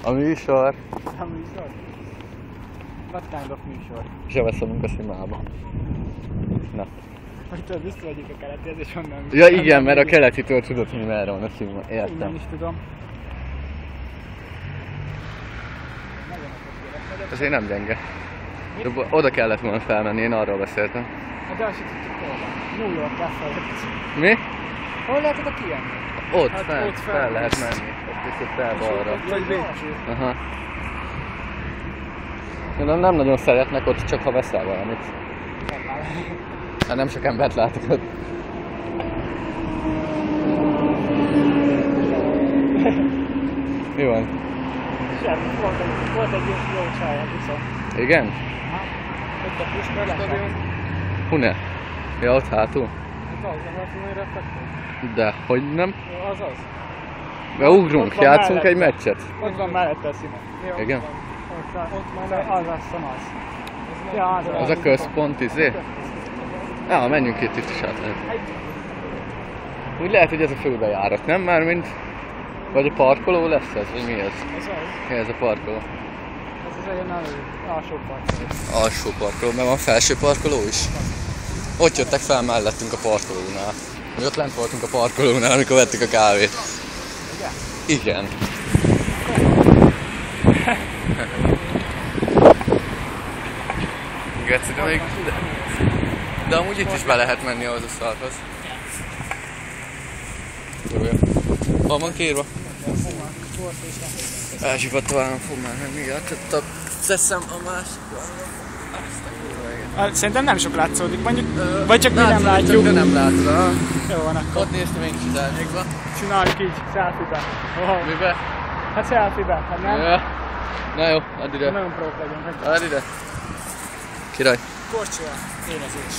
A műsor. A műsor? What kind of műsor? Zsebeszomunk a szimába. Na. Hogy visszavegyük a keletihez és onnan... Ja igen, mert a keletitől tudod, hogy merre van a szima. Értem. Nem is tudom. Azért nem gyenge. De oda kellett volna felmenni, én arról beszéltem. Hát de azt sem tudjuk hol van. New York felett. Mi? Hol lehet oda kijönni? Ott, Hát fel, ott fel lehet menni. Ott viszont fel balra. Vagy Bécső. Aha. Nem nagyon szeretnek ott, csak ha veszel valamit. Hát nem sok embert látok ott. Mi van? Semmi, volt egy jó csaj a buszon. Igen? Ott a puskor lehet. Hune? Ja, ott hátul? Hát az, nem lehet volna egy reflektor? De, hogy nem? Jó, az az. Beugrunk, Ott van játszunk mellette. egy meccset. Ott van mellette a színe. Igen? Ott már az azt hiszem az. Ja, Az a központ, izé? Ja, menjünk itt is át lehet. Úgy lehet, hogy ez a főbejárat, nem? Mármint... Vagy a parkoló lesz ez? Vagy mi ez? Ez az. Mi ez a parkoló? Ez az olyan alsó parkoló. Alsó parkoló, mert van felső parkoló is? Ott jöttek fel mellettünk a parkolónál. Mi ott lent voltunk a parkolónál, amikor vettük a kávét. Igen? Igen. Geci, de még... De amúgy itt is be lehet menni ahhoz a szarhoz. Hol van kérva? Elzsivadt talán fog már nem miatt. Teszem a másikra. Szerintem nem sok látszódik, mondjuk, vagy csak mi nem látjuk. De nem látod. Jó van akkor. Ott néztem én kis árnyékba. Csináljuk így, selfie-be. Oh. Mibe? Hát selfie-be, hát nem? Ja. Na jó, add ide. Nagyon prók vagyunk. Add ide. Király. Korcsolya, érezés.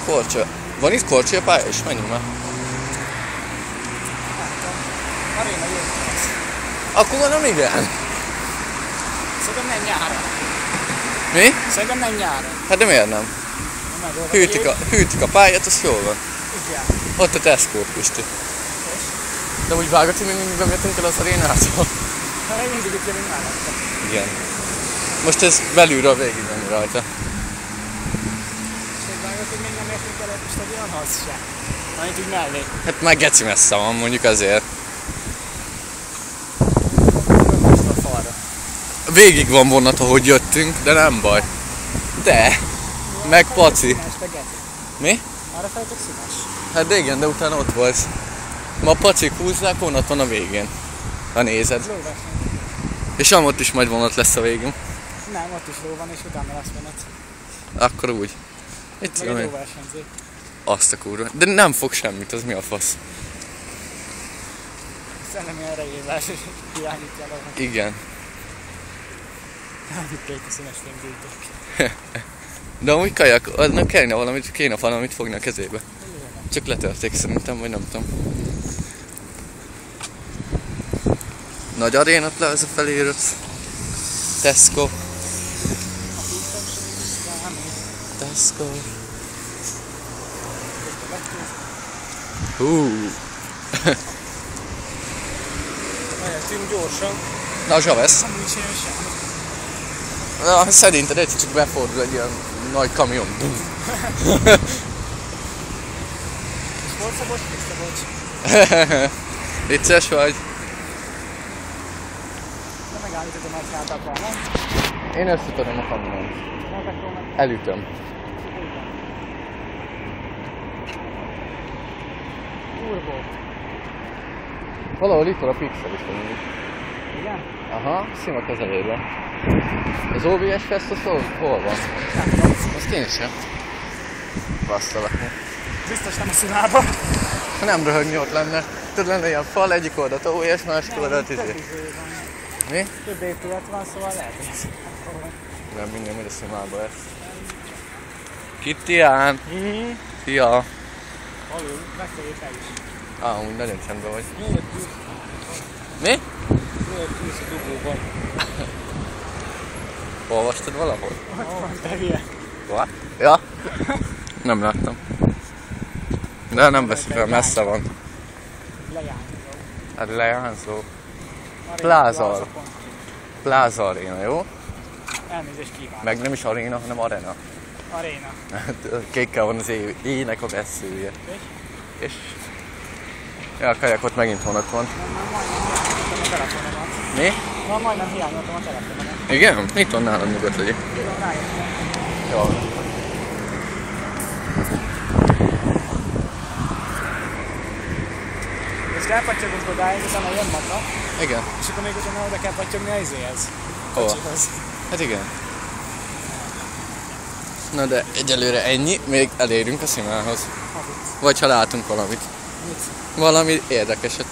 Korcsolya. Van itt korcsolya pálya is? Menjünk már. Aréna jött. Akkor mondom igen. Szerintem nem nyáron. Mi? Szerintem nem nyáron. Hát de miért nem? Hűtik a pályát, az jól van. Igen. Ott a Tesco, Pisti. De úgy vágod, hogy még mindig bemehetünk el az arénától. Hát még mindig itt jövünk mellette. Igen. Most ez belülről végig menni rajta. És még vágod, hogy még nem értünk el a stadionhoz se. Majd úgy mellé. Hát már geci messze van, mondjuk azért. Most a falra. Végig van vonat, ahogy jöttünk, de nem baj. De! Meg Paci. Mi? Arra felejtök színes. Hát de igen, de utána ott volt. Ma a Pacik húzzák, vonat van a végén. Ha nézed. Lóverseny. És amott is majd vonat lesz a végén. Nem, ott is ló van, és utána lesz vonat. Akkor úgy. Itt Meg tudom egy én. lóversenyző. Azt a kurva. De nem fog semmit, az mi a fasz? Szellemi erejével irányítja a lovat. Igen. Elvitték a színes fémgyújtók. De amúgy kajak, aznak kéne valamit fogni a kezébe. Csak letörték szerintem, vagy nem tudom. Nagy arénat le, ez a felírott. Tesco. Tesco. Mehetünk gyorsan. Na, Zsavesz. Nem úgy csinálj sem. Na, szerinted egyszer csak befordul egy ilyen nagy kamion. És volt Szabolcs, Szabolcs. Vicces vagy? De megállítod a nagy hátakkal, nem? Én összetöröm a kamiont. Elütöm. Turbo. Valahol itt van a Pixel is amúgy. Igen? Aha, szima közelében. Az OBS Fest az hol van? Azt én sem. Basszalak. Biztos nem a szimába. Ha nem röhögni ott lenne. Tudod, lenne ilyen fal, egyik oldalt OBS, másik oldalt izé. Mi? Több épület van, szóval lehet, hogy Nem, minden megy a szimába lesz. Kittián! Szia! alul, megfelelő fel is. Úgy nagyon csendben vagy. Miért tűz? Mi? Miért tűz a dugóban? Olvastad valahol? Ott van, te hülye. What? Ja? Nem láttam. De nem veszi fel, messze van. Lejárnyozó. Hát lejánzó. Plázal. Plaza Arena, jó? Elnézést kívánok. Meg nem is aréna, hanem arena. Aréna. Kékkel van az éjnek a veszője. És... Ja, a kajakot megint honnan van. Majdnem hiányoltam a telefonomat. Mi? Majdnem hiányoltam a telefonomat. Igen? Mit van nálad nyugodt legyek? Tudom, rájöttem. Jó. És elpattyogunk odáig, utána jön maga, Igen. és akkor még utána oda kell pattyogni az izéhez. Hova? Kocsihoz. Hát igen. Na de egyelőre ennyi, még elérünk a Szimához. Habit. Vagy ha látunk valamit. Mit? Valami érdekeset.